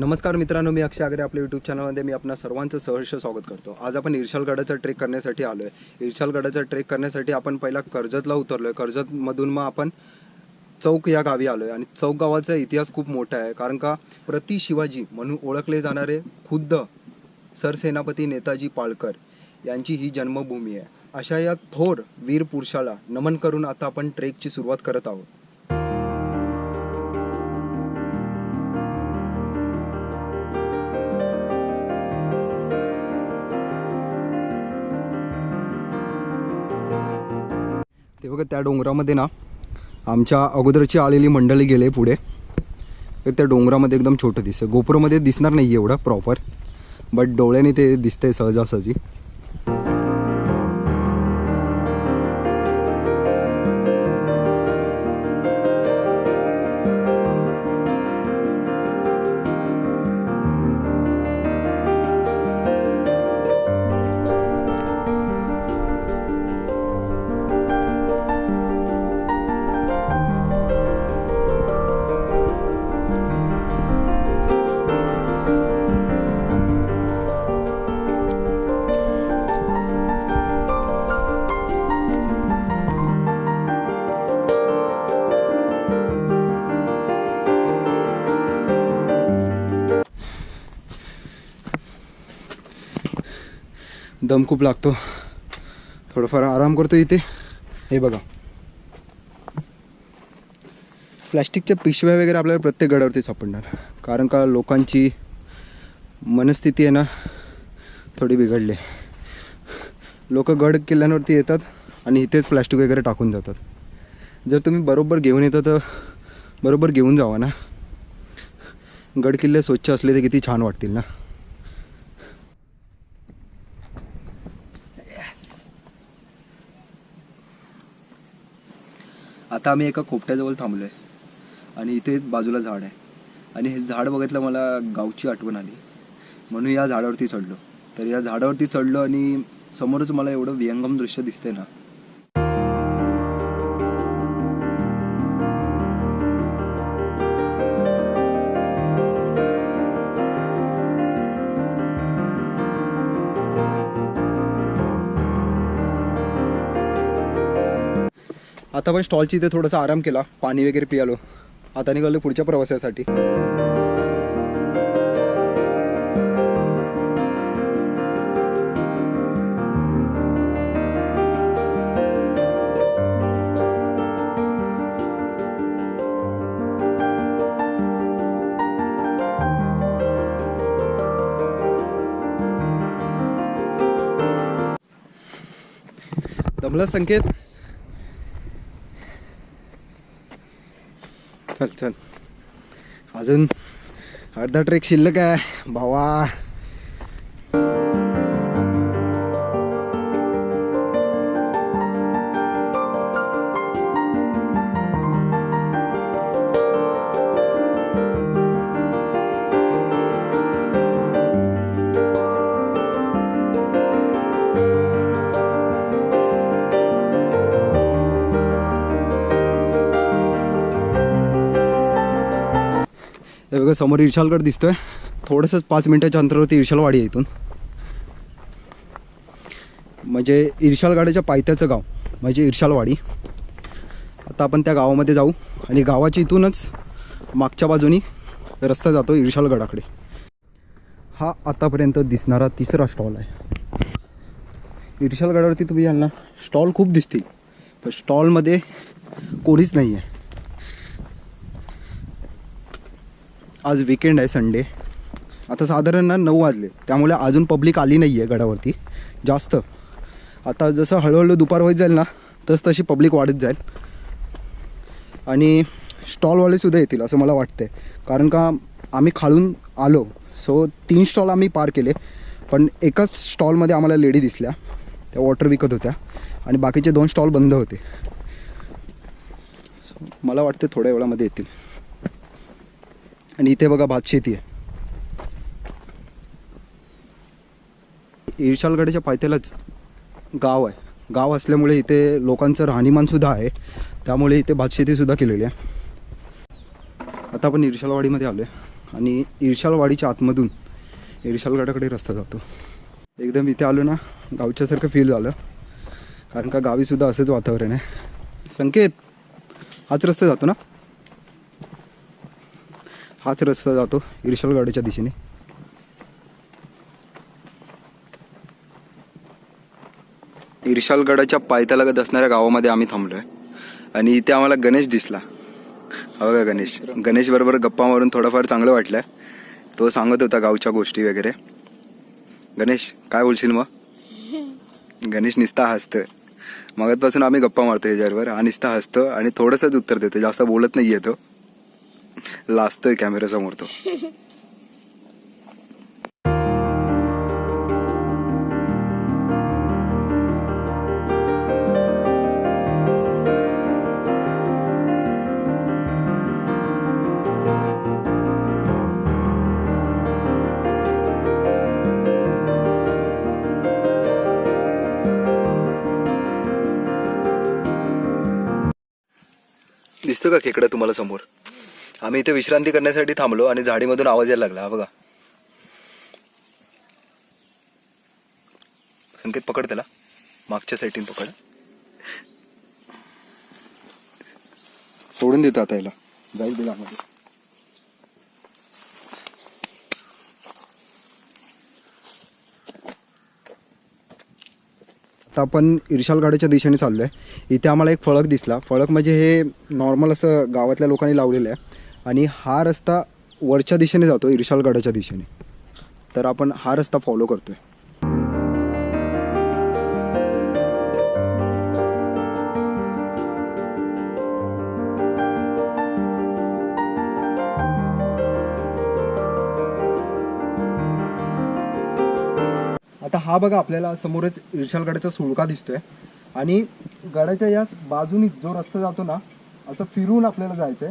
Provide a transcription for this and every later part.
नमस्कार मित्रांनो, मी अक्षय आगरे आपल्या यूट्यूब चॅनलमध्ये मी आपणा सर्वांचं सहर्ष स्वागत करतो। आज आपण इर्शालगडाचा ट्रेक करण्यासाठी आलो आहे। इर्शालगडाचा ट्रेक करण्यासाठी आपण पहिला कर्जतला उतरलो आहे। कर्जतमधून मग आपण चौक या गावी आलो आहे आणि चौक गावाचा इतिहास खूप मोठा आहे, कारण का प्रति शिवाजी म्हणून ओळखले जाणारे खुद्द सरसेनापती नेताजी पाळकर यांची ही जन्मभूमी आहे। अशा या थोर वीर पुरुषाला नमन करून आता आपण ट्रेकची सुरुवात करत आहोत। ते बघा त्या डोंगरामध्ये ना आमच्या अगोदरची आलेली मंडळी गेले पुढे। त्या डोंगरामध्ये एकदम छोटं दिसतं, गोप्रोमध्ये दिसणार नाही एवढं प्रॉपर, बट डोळ्याने ते दिसतंय सहजासहजी। दम खूप लागतो, थोडंफार आराम करतो इथे। हे बघा प्लॅस्टिकच्या पिशव्या वगैरे आपल्याला प्रत्येक गडावरती सापडणार, कारण का लोकांची मनस्थिती आहे ना थोडी बिघडली। लोक गड किल्ल्यांवरती येतात आणि इथेच प्लॅस्टिक वगैरे टाकून जातात। जर तुम्ही बरोबर घेऊन येता तर बरोबर घेऊन जावा ना। गड किल्ले स्वच्छ असले तर किती छान वाटतील ना। आता आम्ही एका खोपट्याजवळ थांबलो आहे आणि इथे बाजूला झाड आहे आणि हे झाड बघितलं मला गावची आठवण आली, म्हणून या झाडावरती चढलो। तर या झाडावरती चढलो आणि समोरच मला एवढं विहंगम दृश्य दिसतंय ना। आता आपण स्टॉलची इथे थोडासा आराम केला, पाणी वगैरे पियालो। आता निघालो पुढच्या प्रवासासाठी। दमला संकेत? चल चल, अजून अर्धा ट्रेक शिल्लक आहे भावा। हे बघा समोर इर्शालगड दिसतोय, थोडंसंच 5 मिनिटाच्या अंतरावरती इर्शालवाडी आहे। इथून म्हणजे इर्शालगडाच्या पायथ्याचं गाव म्हणजे इर्शालवाडी। आता आपण त्या गावामध्ये जाऊ आणि गावाच्या इथूनच मागच्या बाजूनी रस्ता जातो इर्शालगडाकडे। हा आतापर्यंत दिसणारा तिसरा स्टॉल आहे। इर्शालगडावरती तुम्ही याल ना स्टॉल खूप दिसतील, पण स्टॉलमध्ये कोणीच नाही आहे। आज वीकेंड आहे, संडे। आता साधारण ना 9 वाजले, त्यामुळे अजून पब्लिक आली नाही आहे गडावरती जास्त। आता जसं हळूहळू दुपार होत जाईल ना तशी पब्लिक वाढत जाईल आणि स्टॉलवालेसुद्धा येतील असं मला वाटतं, कारण का आम्ही खालून आलो। सो 3 स्टॉल आम्ही पार केले, पण एकाच स्टॉलमध्ये आम्हाला लेडी दिसल्या, त्या वॉटर विकत होत्या आणि बाकीचे 2 स्टॉल बंद होते। सो मला वाटतं थोड्या वेळामध्ये येतील। आणि इथे बघा भातशेती आहे। इर्शालगडाच्या पायथ्यालाच गाव आहे, गाव असल्यामुळे इथे लोकांचं राहणीमानसुद्धा आहे, त्यामुळे इथे भातशेतीसुद्धा केलेली आहे। आता आपण इर्शालवाडीमध्ये आलो आहे आणि इर्शालवाडीच्या आतमधून इर्शालगडाकडे रस्ता जातो. एकदम इथे आलो ना गावच्यासारखं फील झालं, कारण का गावीसुद्धा असंच वातावरण आहे. संकेत, हाच रस्ता जातो ना? हाच रस्ता जातो इर्शालगडाच्या दिशेने. इर्शालगडाच्या पायथ्यालगत असणाऱ्या गावामध्ये आम्ही थांबलो आहे आणि इथे आम्हाला गणेश दिसला. हो का गणेश बरोबर गप्पा मारून थोडंफार चांगलं वाटलं. तो सांगत होता गावच्या गोष्टी वगैरे. गणेश काय बोलशील मग? गणेश निस्ता हसतं. मगातपासून आम्ही गप्पा मारतो ह्याच्यावर, हा निस्ता हसतो आणि थोडंसंच उत्तर देतो, जास्त बोलत नाही येतो, लाजतोय कॅमेऱ्यासमोर तो. दिसतो का खेकडा तुम्हाला समोर? आम्ही इथे विश्रांती करण्यासाठी थांबलो आणि झाडीमधून आवाज यायला लागला. हा बघा. संकेत पकड त्याला, मागच्या साईडीन पकड. सोडून देतो आता याला, जाईल बिलामध्ये. आता आपण इर्शालगडाच्या दिशेने चाललो आहे. इथे आम्हाला एक फळक दिसला. फळक म्हणजे हे नॉर्मल असं गावातल्या लोकांनी लावलेलं आहे आणि हा रस्ता वरच्या दिशेने जातो इर्शालगडाच्या दिशेने. तर आपण हा रस्ता फॉलो करतोय. आता हा बघा, आपल्याला समोरच इर्शालगडाचा सुळका दिसतोय आणि गडाच्या या बाजूनी जो रस्ता जातो ना, असं फिरून आपल्याला जायचंय.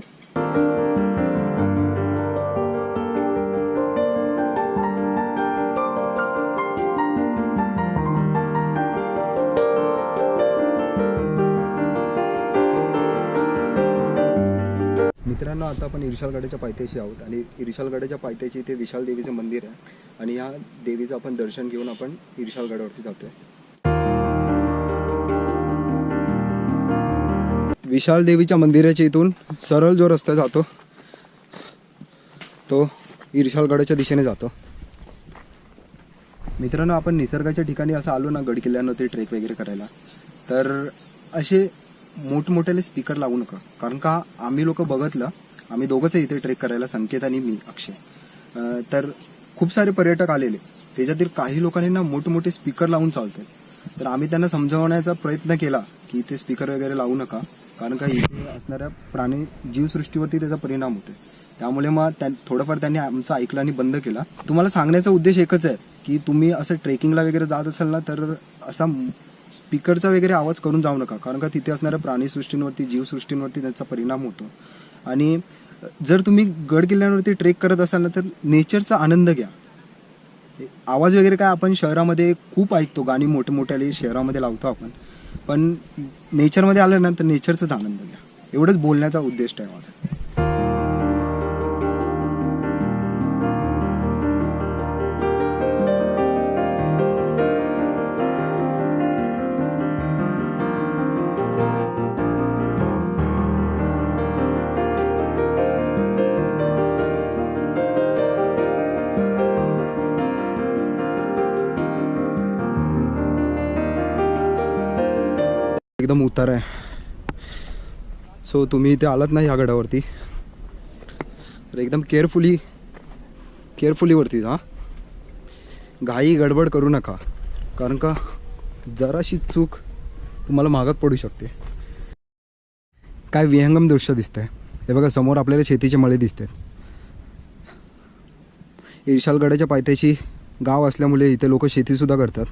मित्रांनो, आता आपण इर्शालगडाच्या पायथ्याशी आहोत आणि इर्शालगडाच्या पायथ्याशी इथे विशाल देवीचं मंदिर आहे आणि या देवीचं आपण दर्शन घेऊन आपण इर्शालगडावरती जातोय. विशाल देवीच्या मंदिराच्या इथून सरळ जो रस्ता जातो तो इर्शालगडाच्या दिशेने जातो. मित्रांनो, आपण निसर्गाच्या ठिकाणी असं आलो ना गड किल्ल्यांवरती ट्रेक वगैरे करायला, तर असे मोठमोठ्याले स्पीकर लावू नका. कारण का आम्ही लोक बघितलं, आम्ही दोघंच इथे ट्रेक करायला, संकेत आणि मी अक्षय. तर खूप सारे पर्यटक आलेले, त्याच्यातील काही लोकांनी ना मोठमोठे स्पीकर लावून चालतात. तर आम्ही त्यांना समजावण्याचा प्रयत्न केला की इथे स्पीकर वगैरे लावू नका, कारण का इथे असणाऱ्या प्राणी जीवसृष्टीवरती त्याचा परिणाम होतो. त्यामुळे मग थोडंफार त्यांनी आमचं ऐकलं आणि बंद केला. तुम्हाला सांगण्याचा उद्देश एकच आहे की तुम्ही असं ट्रेकिंगला वगैरे जात असाल ना, तर असा स्पीकरचा वगैरे आवाज करून जाऊ नका, कारण का तिथे असणाऱ्या प्राणीसृष्टींवरती जीवसृष्टींवरती त्याचा परिणाम होतो. आणि जर तुम्ही गड किल्ल्यांवरती ट्रेक करत असाल ना, तर नेचरचा आनंद घ्या. आवाज वगैरे काय आपण शहरामध्ये खूप ऐकतो, गाणी मोठमोठ्याले शहरामध्ये लावतो आपण, पण नेचरमध्ये आलं ना तर नेचरचाच आनंद घ्या. एवढंच बोलण्याचा उद्देश आहे माझा. एकदम उतार आहे. सो तुम्ही इथे आलात ना ह्या गडावरती, तर एकदम केअरफुली वरती जा. घाई गडबड करू नका, कारण का जराशी चूक तुम्हाला मागत पडू शकते. काय विहंगम दृश्य दिसतंय. हे बघा, समोर आपल्याला शेतीचे मळे दिसतात. इर्शालगडाच्या पायथ्याशी गाव असल्यामुळे इथे लोक शेतीसुद्धा करतात.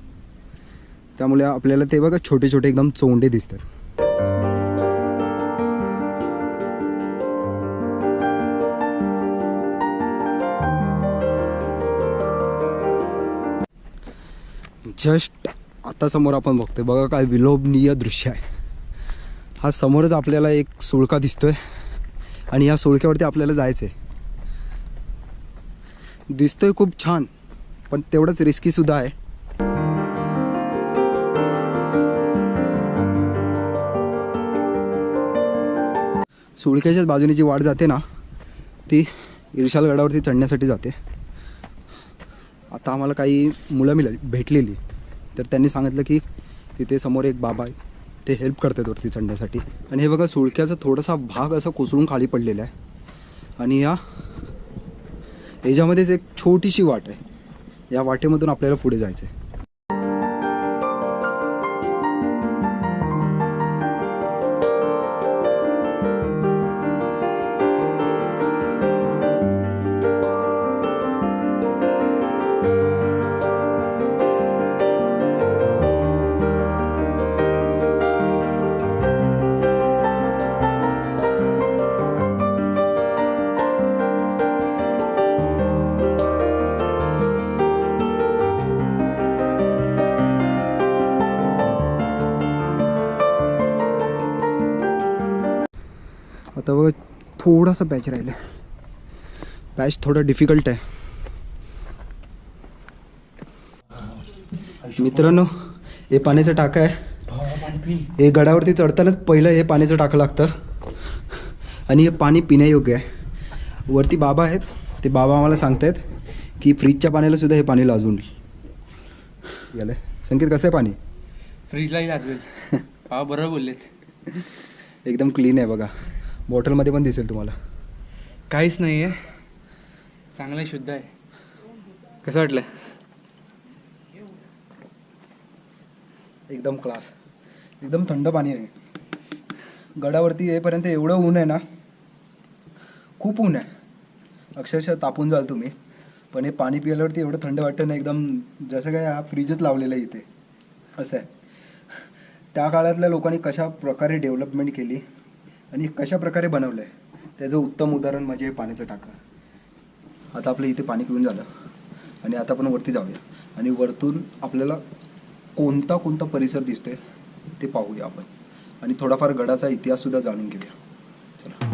त्यामुळे आपल्याला ते बघा छोटे छोटे एकदम चोंडे दिसतात. जस्ट आता समोर आपण बघतोय बघा, काय विलोभनीय दृश्य आहे. हा समोरच आपल्याला एक सुळका दिसतोय आणि या सुळक्यावरती आपल्याला जायचं आहे. दिसतोय खूप छान, पण तेवढंच रिस्कीसुद्धा आहे. सुळक्याच्याच बाजूने जी वाट जाते ना ती इर्शाल गडावरती चढण्यासाठी जाते. आता आम्हाला काही मुलं भेटलेली, तर त्यांनी सांगितलं की तिथे समोर एक बाबा आहे, ते हेल्प करतात वरती चढण्यासाठी. आणि हे बघा सुळक्याचा थोडासा भाग असा कोसळून खाली पडलेला आहे. आणि याच्यामध्येच एक छोटीशी वाट आहे, या वाटेमधून आपल्याला पुढे जायचं आहे. आता बघा थोडासा पॅच राहिलं आहे, पॅच थोडा डिफिकल्ट आहे. मित्रांनो हे पाण्याचं टाकं आहे. हे गडावरती चढतानाच पहिलं हे पाण्याचं टाकं लागतं आणि हे पाणी पिण्यायोग्य आहे. वरती बाबा आहेत, ते बाबा आम्हाला सांगतायत की फ्रीजच्या पाण्याला सुद्धा हे पाणी लाजून गेलं. संकेत कसं आहे पाणी? फ्रीजलाही लाजवेल. हा बरोबर बोललेत. एकदम क्लीन आहे बघा, बॉटलमध्ये पण दिसेल तुम्हाला. काहीच नाही आहे, चांगलं आहे, शुद्ध आहे. कसं वाटलं? एकदम क्लास, एकदम थंड पाणी आहे. गडावरती येईपर्यंत एवढं ऊन आहे ना, खूप ऊन आहे, अक्षरशः तापून जाल तुम्ही. पण हे पाणी पिल्यावरती एवढं थंड वाटतं ना, एकदम जसं काय हा फ्रीजच लावलेला आहे इथे असं आहे. त्या काळातल्या लोकांनी कशा प्रकारे डेव्हलपमेंट केली आणि कशा प्रकारे बनवलं आहे त्याचं उत्तम उदाहरण म्हणजे हे पाण्याचं टाकं. आता आपलं इथे पाणी पिऊन झालं आणि आता आपण वरती जाऊया आणि वरतून आपल्याला कोणता कोणता परिसर दिसतोय ते पाहूया आपण आणि थोडाफार गडाचा इतिहाससुद्धा जाणून घेऊया. चला.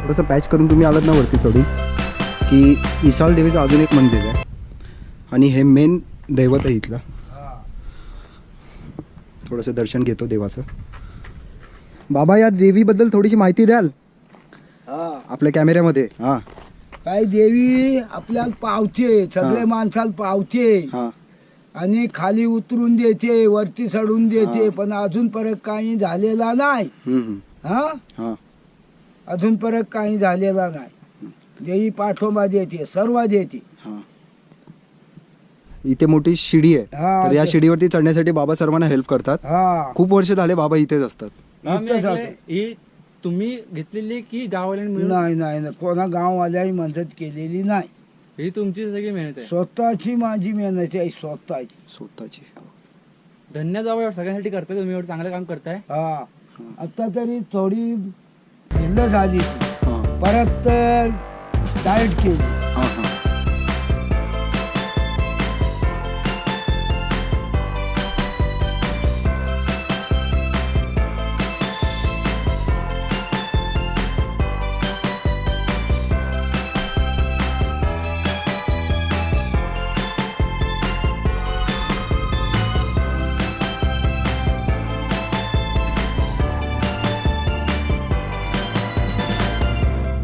थोडंसं पॅच करून तुम्ही आलात ना वरती चढून की इसाल देवीचं अजून एक मंदिर आहे आणि हे मेन दैवत आहे इथलं. थोडंसं दर्शन घेतो देवाचं. बाबा या देवीबद्दल थोडीशी माहिती द्याल आपल्या कॅमेऱ्यामध्ये? हां. काय देवी आपल्याला पावते, सगळे माणसाला पावते हां आणि खाली उतरून देते, वरती चढून देते, पण अजून परत काही झालेला नाही. हा हां अजून परत काही झालेला नाही. देवी पाठोबा देते, सर्व देते. हां. इथे मोठी शिडी आहे, हा, तर या शिडीवरती चढण्यासाठी बाबा सर्वांना हेल्प करतात. हा खूप वर्ष झाले बाबा इथेच असतात. इथंच असते. ही तुम्ही घेतलेली की गाववाल्यांनी मिळून? नाही नाही नाही, कोणा गाववाल्याही मदत केलेली नाही. ही तुमची सगळी मेहनत आहे. स्वतःची माझी मेहनत आहे, स्वतःची. धन्यवाद बाबा, सगळ्यांसाठी करताय तुम्ही, एवढं चांगलं काम करताय. हा आता तरी थोडी ढिल्ल झाली, हां परत डाएट केली. हां हां.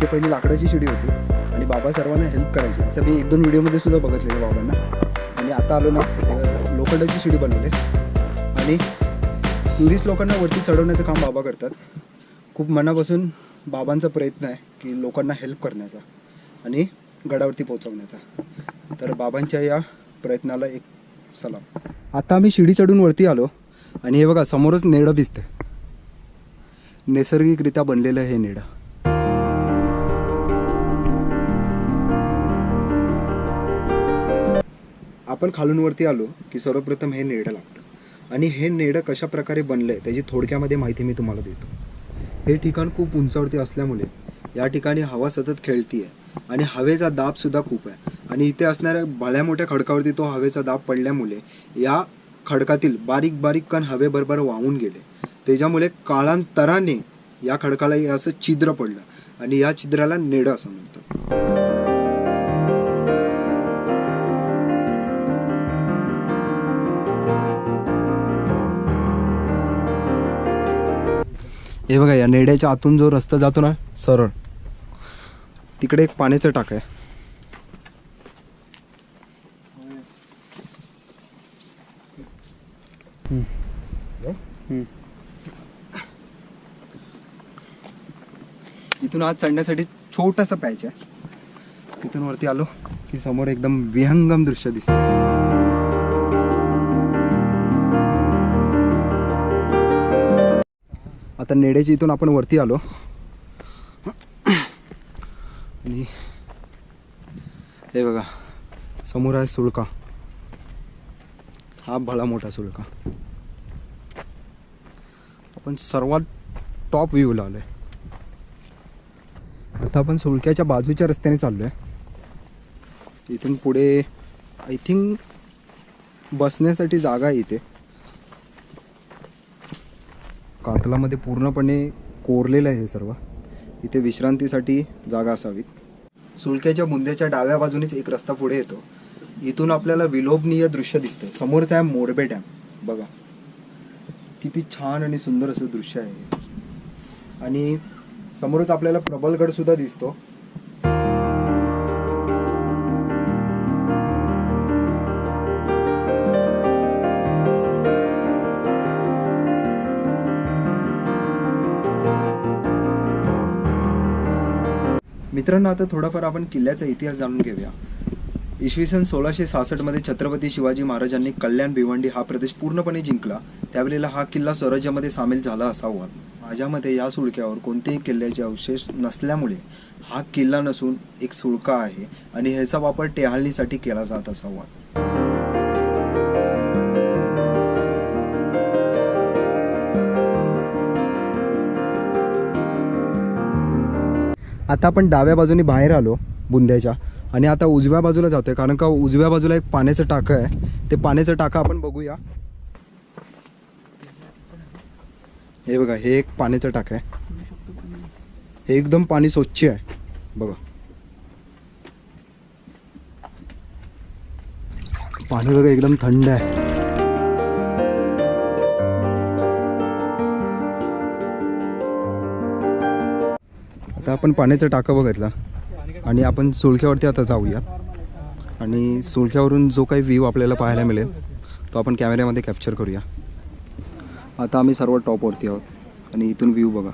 पहिली लाकडाची शिडी होती आणि बाबा सर्वांना हेल्प करायचे, असं मी 1-2 व्हिडिओमध्ये सुद्धा बघितलेलं बाबांना. आणि आता आलो ना लोखंडाची शिडी बनवले आणि टुरिस्ट लोकांना वरती चढवण्याचं काम बाबा करतात. खूप मनापासून बाबांचा प्रयत्न आहे की लोकांना हेल्प करण्याचा आणि गडावरती पोहोचवण्याचा. तर बाबांच्या या प्रयत्नाला एक सलाम. आता आम्ही शिडी चढून वरती आलो आणि हे बघा समोरच नेडं दिसतंय, नैसर्गिकरित्या बनलेलं हे नेडं. आपण आपण खालून वरती आलो की सर्वप्रथम हे नेडं लागतं आणि हे नेडं कशा प्रकारे बनलं आहे त्याची थोडक्यामध्ये माहिती मी तुम्हाला देतो. हे ठिकाण खूप उंचावरती असल्यामुळे या ठिकाणी हवा सतत खेळती आहे आणि हवेचा दाबसुद्धा खूप आहे आणि इथे असणाऱ्या भल्या मोठ्या खडकावरती तो हवेचा दाब पडल्यामुळे या खडकातील बारीक बारीक कण हवेबरोबर वाहून गेले. त्याच्यामुळे काळांतराने या खडकाला असं छिद्र पडलं आणि या छिद्राला नेडं असं म्हणतात. हे बघा, या नेड्याच्या आतून जो रस्ता जातो ना सरळ, तिकडे एक पाण्याचं टाक आहे. इथून आज चढण्यासाठी छोटासा पॅच आहे. तिथून वरती आलो की समोर एकदम विहंगम दृश्य दिसतं. आता नेड्याची इथून आपण वरती आलो आणि हे बघा समोर आहे सुळका. हा भला मोठा सुळका. आपण सर्वात टॉप व्ह्यूला आलोय. आता आपण सुळक्याच्या बाजूच्या रस्त्याने चाललोय. इथून पुढे आय थिंक बसण्यासाठी जागा आहे इथे. कातलामध्ये पूर्णपणे कोरलेलं आहे हे सर्व. इथे विश्रांतीसाठी जागा असावीत. सुळक्याच्या बुंद्याच्या डाव्या बाजूनेच एक रस्ता पुढे येतो. इथून आपल्याला विलोभनीय दृश्य दिसतं. समोरचा आहे मोरबे डॅम. बघा किती छान आणि सुंदर असं दृश्य आहे. आणि समोरच आपल्याला प्रबलगड सुद्धा दिसतो. मित्रांनो, आता थोडाफार आपण किल्ल्याचा इतिहास जाणून घेऊया. इसवी सन 1666 मध्ये छत्रपती शिवाजी महाराजांनी कल्याण भिवंडी हा प्रदेश पूर्णपणे जिंकला. त्यावेळेला हा किल्ला स्वराज्यामध्ये सामील झाला असावा. माझ्या मते या सुळक्यावर कोणतेही किल्ल्याचे अवशेष नसल्यामुळे हा किल्ला नसून एक सुळका आहे आणि ह्याचा वापर टेहाळणीसाठी केला जात असावा. आता आपण डाव्या बाजूने बाहेर आलो बुंद्याच्या आणि आता उजव्या बाजूला जातोय, कारण का उजव्या बाजूला एक पाण्याचं टाकं आहे. ते पाण्याचं टाकं आपण बघूया. हे बघा, हे एक पाण्याचं टाकं आहे. हे एकदम पाणी स्वच्छ आहे. बघा पाणी बघा एकदम थंड आहे. आता आपण पाण्याचं टाकं बघितलं आणि आपण सुळक्यावरती आता जाऊया आणि सुळक्यावरून जो काही व्ह्यू आपल्याला पाहायला मिळेल तो आपण कॅमेऱ्यामध्ये कॅप्चर करूया. आता आम्ही सर्व टॉपवरती आहोत आणि इथून व्ह्यू बघा.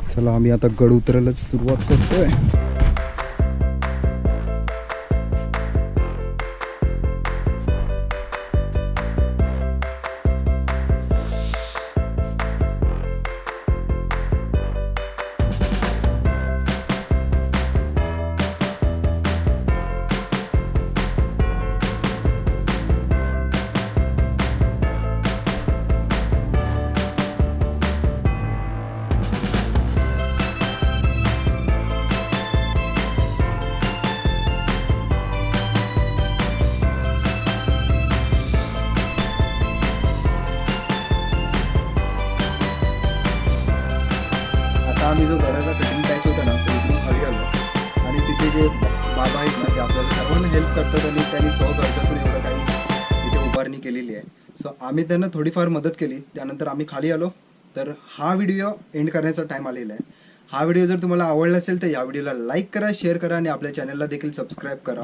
चला आम्ही आता गड उतरायला सुरुवात करतोय. आम्ही जो गडाचा कटिंग पॅच होता ना तो इकडून खाली आलो आणि तिथे जे बाबा आहेत ना ते आपल्याला सर्वांना हेल्प करतात आणि त्यांनी स्वखर्चातून एवढं काही तिथे उभारणी केलेली आहे. सो आम्ही त्यांना थोडीफार मदत केली. त्यानंतर आम्ही खाली आलो. तर हा व्हिडिओ एंड करण्याचा टाईम आलेला आहे. हा व्हिडिओ जर तुम्हाला आवडला असेल तर या व्हिडिओला लाईक करा, शेअर करा आणि आपल्या चॅनलला देखील सबस्क्राईब करा.